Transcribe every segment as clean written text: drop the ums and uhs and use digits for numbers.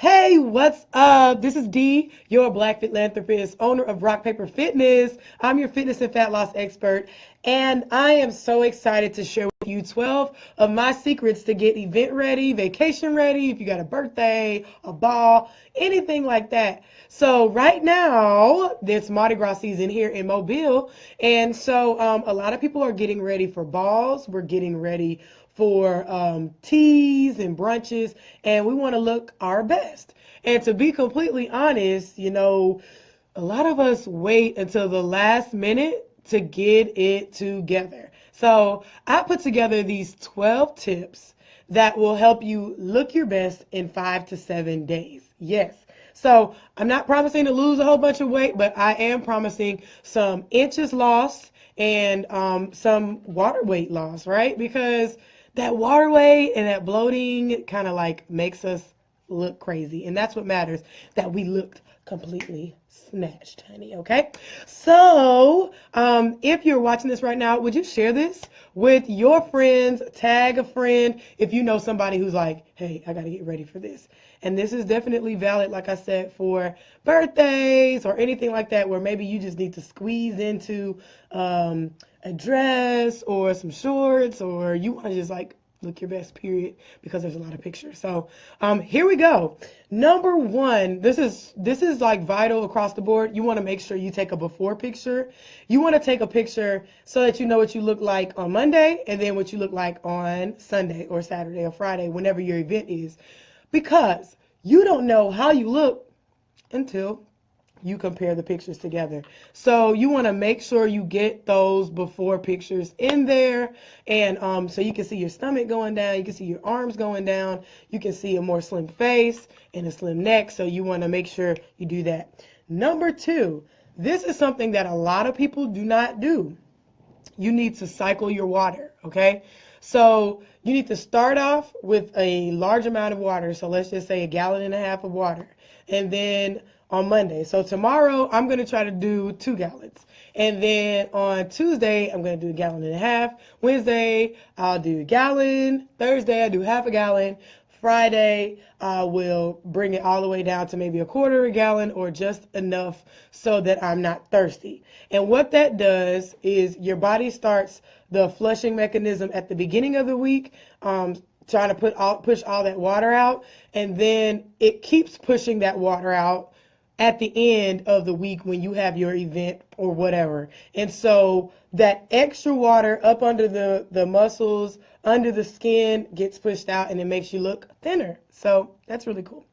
Hey, what's up? This is Dee, your Black philanthropist, owner of Rock Paper Fitness. I'm your fitness and fat loss expert, and I am so excited to share with you 12 of my secrets to get event ready, vacation ready, if you got a birthday, a ball, anything like that. So right now, it's Mardi Gras season here in Mobile, and so a lot of people are getting ready for balls. We're getting ready for teas and brunches, and we want to look our best. And to be completely honest, a lot of us wait until the last minute to get it together. So I put together these 12 tips that will help you look your best in 5 to 7 days. Yes. So I'm not promising to lose a whole bunch of weight, but I am promising some inches lost and some water weight loss, right? Because that water weight and that bloating kind of like makes us look crazy. And that's what matters, that we looked completely snatched, honey. Okay. So, if you're watching this right now, would you share this with your friends? Tag a friend if you know somebody who's like, hey, I got to get ready for this. And this is definitely valid, like I said, for birthdays or anything like that, where maybe you just need to squeeze into a dress or some shorts, or you want to just like look your best, period, because there's a lot of pictures. So here we go. Number one, this is like vital across the board. You want to make sure you take a before picture. You want to take a picture so that you know what you look like on Monday and then what you look like on Sunday or Saturday or Friday, whenever your event is, because you don't know how you look until you compare the pictures together. So you want to make sure you get those before pictures in there, and so you can see your stomach going down, you can see your arms going down, you can see a more slim face and a slim neck. So you want to make sure you do that. Number two, this is something that a lot of people do not do. You need to cycle your water, okay? So you need to start off with a large amount of water. So let's just say 1.5 gallons of water. And then on Monday. So tomorrow I'm going to try to do 2 gallons. And then on Tuesday, I'm going to do 1.5 gallons. Wednesday, I'll do a gallon. Thursday, I'll do half a gallon. Friday, I will bring it all the way down to maybe 1/4 gallon or just enough so that I'm not thirsty. And what that does is your body starts the flushing mechanism at the beginning of the week, trying to push all that water out, and then it keeps pushing that water out at the end of the week when you have your event or whatever. And so that extra water up under the muscles, under the skin, gets pushed out, and it makes you look thinner. So that's really cool.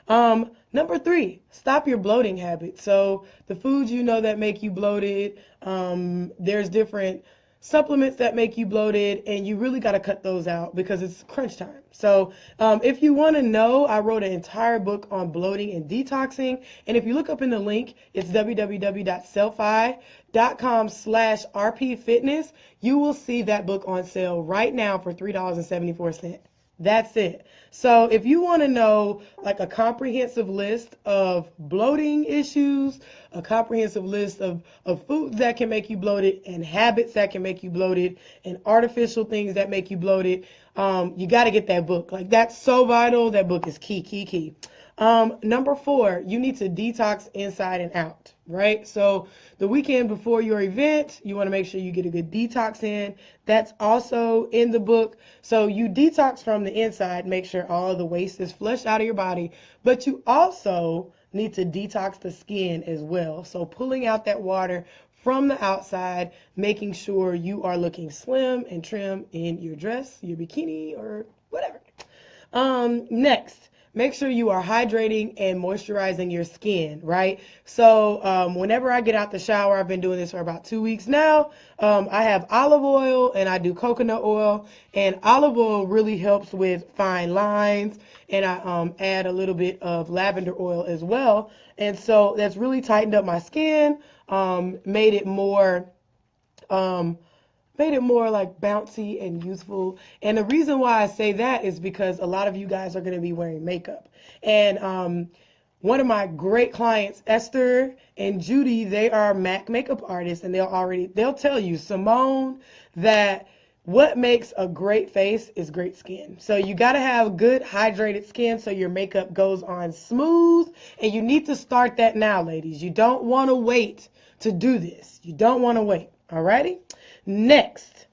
Number three, stop your bloating habits. So the foods that make you bloated, there's different supplements that make you bloated, and you really got to cut those out because it's crunch time. So if you want to know, I wrote an entire book on bloating and detoxing, and if you look up in the link, it's www.sellfy.com/rpfitness. You will see that book on sale right now for $3.74. That's it. So if you want to know like a comprehensive list of bloating issues, a comprehensive list of foods that can make you bloated and habits that can make you bloated and artificial things that make you bloated, you got to get that book. Like, that's so vital. That book is key, key, key. Number four, you need to detox inside and out, right? So the weekend before your event, you want to make sure you get a good detox in. That's also in the book. So you detox from the inside, make sure all the waste is flushed out of your body, but you also need to detox the skin as well. So pulling out that water from the outside, making sure you are looking slim and trim in your dress, your bikini, or whatever. Next, make sure you are hydrating and moisturizing your skin, right? So whenever I get out the shower, I've been doing this for about 2 weeks now. I have olive oil and I do coconut oil, and olive oil really helps with fine lines, and I add a little bit of lavender oil as well. And so that's really tightened up my skin, made it more like bouncy and youthful. And the reason why I say that is because a lot of you guys are going to be wearing makeup. And one of my great clients, Esther and Judy, they are MAC makeup artists, and they'll tell you, Simone, that what makes a great face is great skin. So you got to have good hydrated skin so your makeup goes on smooth. And you need to start that now, ladies. You don't want to wait to do this. You don't want to wait. Alrighty? Next,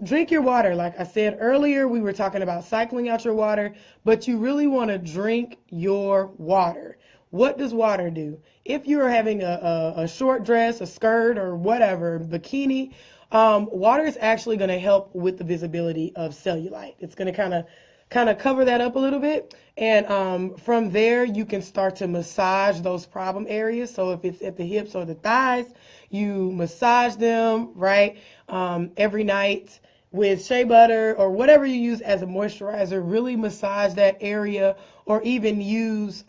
drink your water. Like I said earlier, we were talking about cycling out your water, but you really want to drink your water. What does water do? If you're having a short dress, a skirt, or whatever, bikini, water is actually going to help with the visibility of cellulite. It's going to kind of cover that up a little bit. And from there, you can start to massage those problem areas. So if it's at the hips or the thighs, you massage them, right, every night with shea butter or whatever you use as a moisturizer. Really massage that area, or even use,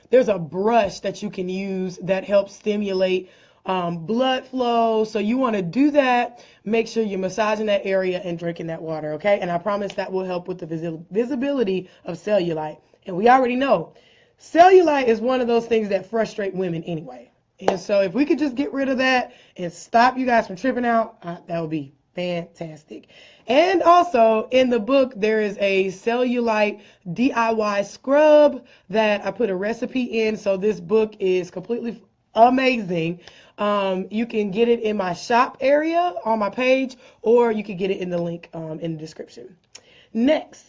there's a brush that you can use that helps stimulate blood flow. So you want to do that. Make sure you're massaging that area and drinking that water, okay? And I promise that will help with the visibility of cellulite. And we already know cellulite is one of those things that frustrate women anyway. And so if we could just get rid of that and stop you guys from tripping out, that would be fantastic. And also in the book, there is a cellulite DIY scrub that I put a recipe in. So this book is completely amazing. You can get it in my shop area on my page, or you can get it in the link in the description. Next,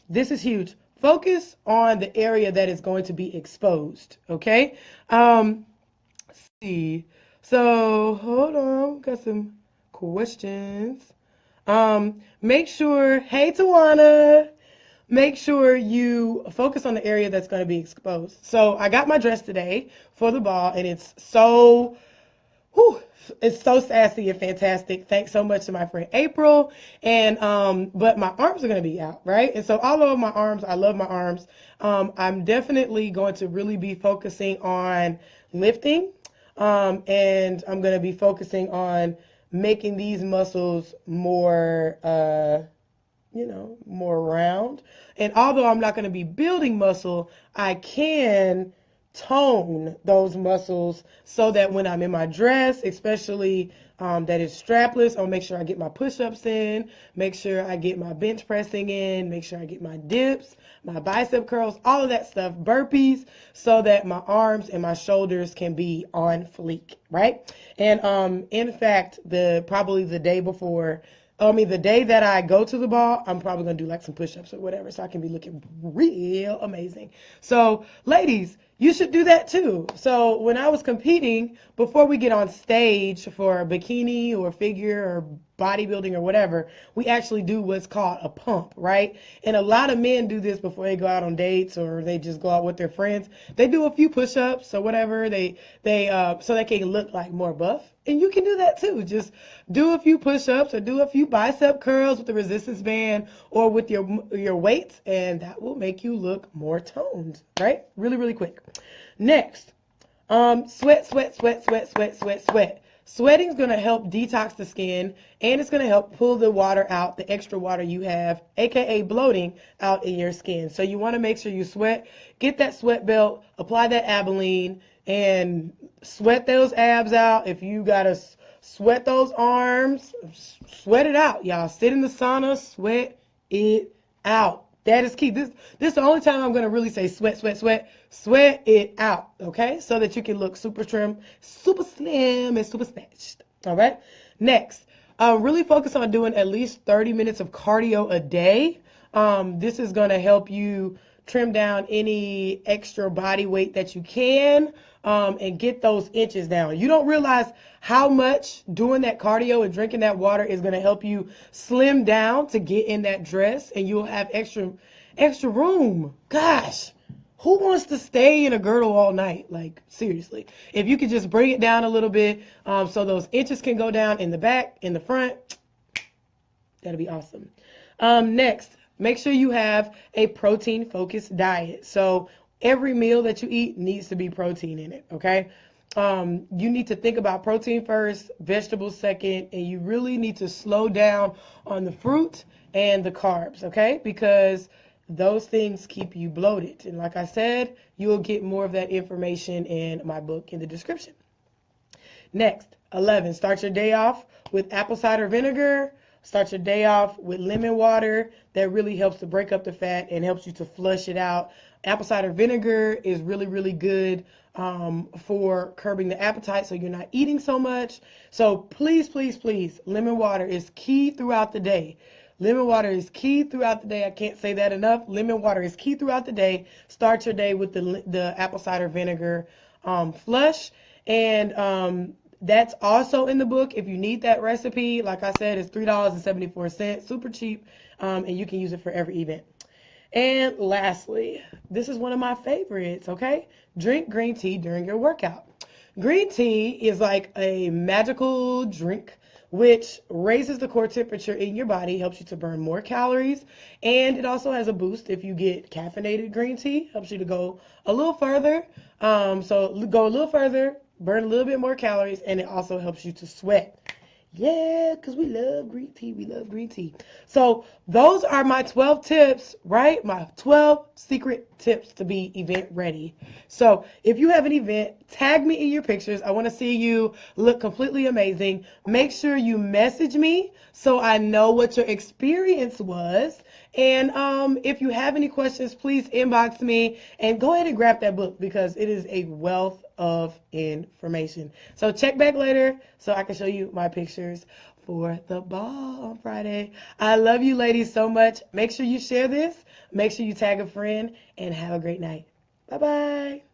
this is huge. Focus on the area that is going to be exposed, okay? Let's see. So, hold on. Got some questions. Make sure, hey, Tawana. Make sure you focus on the area that's going to be exposed. So I got my dress today for the ball, and it's so sassy and fantastic. Thanks so much to my friend April. And but my arms are going to be out, right? And so although my arms, I love my arms, I'm definitely going to really be focusing on lifting, and I'm going to be focusing on making these muscles more more round. And although I'm not going to be building muscle, I can tone those muscles so that when I'm in my dress, especially that is strapless, I'll make sure I get my push-ups in, make sure I get my bench pressing in, make sure I get my dips, my bicep curls, all of that stuff, burpees, so that my arms and my shoulders can be on fleek, right? And in fact, probably the day before, the day that I go to the ball, I'm probably going to do like some push-ups or whatever, so I can be looking real amazing. So, ladies, you should do that too. So when I was competing, before we get on stage for a bikini or figure or bodybuilding or whatever, we actually do what's called a pump, right? And a lot of men do this before they go out on dates, or they just go out with their friends. They do a few push-ups or whatever, so they can look like more buff. And you can do that too. Just do a few push-ups or do a few bicep curls with the resistance band or with your weights, and that will make you look more toned, right? Really, really quick. Next, sweat. Sweating is going to help detox the skin, and it's going to help pull the water out, the extra water you have, aka bloating, out in your skin. So you want to make sure you sweat, get that sweat belt, apply that Albolene, and sweat those abs out. If you got to sweat those arms, sweat it out, y'all. Sit in the sauna, sweat it out. That is key. This is the only time I'm going to really say sweat it out, okay? So that you can look super trim, super slim, and super snatched, all right? Next, really focus on doing at least 30 minutes of cardio a day. This is going to help you trim down any extra body weight that you can, and get those inches down. You don't realize how much doing that cardio and drinking that water is going to help you slim down to get in that dress, and you'll have extra room. Gosh, who wants to stay in a girdle all night? Like, seriously. If you could just bring it down a little bit, so those inches can go down in the back, in the front, that'll be awesome. Next, make sure you have a protein-focused diet. So every meal that you eat needs to be protein in it, okay? You need to think about protein first, vegetables second, and you really need to slow down on the fruit and the carbs, okay? Because those things keep you bloated. And like I said, you'll get more of that information in my book in the description. Next, 11, start your day off with apple cider vinegar, Start your day off with lemon water. That really helps to break up the fat and helps you to flush it out. Apple cider vinegar is really, really good for curbing the appetite so you're not eating so much. So please, please, please, lemon water is key throughout the day. Lemon water is key throughout the day. I can't say that enough. Lemon water is key throughout the day. Start your day with the apple cider vinegar flush. And that's also in the book. If you need that recipe, like I said, it's $3.74, super cheap, and you can use it for every event. And lastly, this is one of my favorites, okay? Drink green tea during your workout. Green tea is like a magical drink which raises the core temperature in your body, helps you to burn more calories, and it also has a boost if you get caffeinated green tea, helps you to go a little further. So go a little further, burn a little bit more calories, and it also helps you to sweat. Yeah, because we love green tea. We love green tea. So those are my 12 tips, right? My 12 secret tips to be event ready. So if you have an event, tag me in your pictures. I want to see you look completely amazing. Make sure you message me so I know what your experience was. And if you have any questions, please inbox me and go ahead and grab that book because it is a wealth of information. So check back later so I can show you my pictures for the ball on Friday. I love you ladies so much. Make sure you share this. Make sure you tag a friend and have a great night. Bye-bye.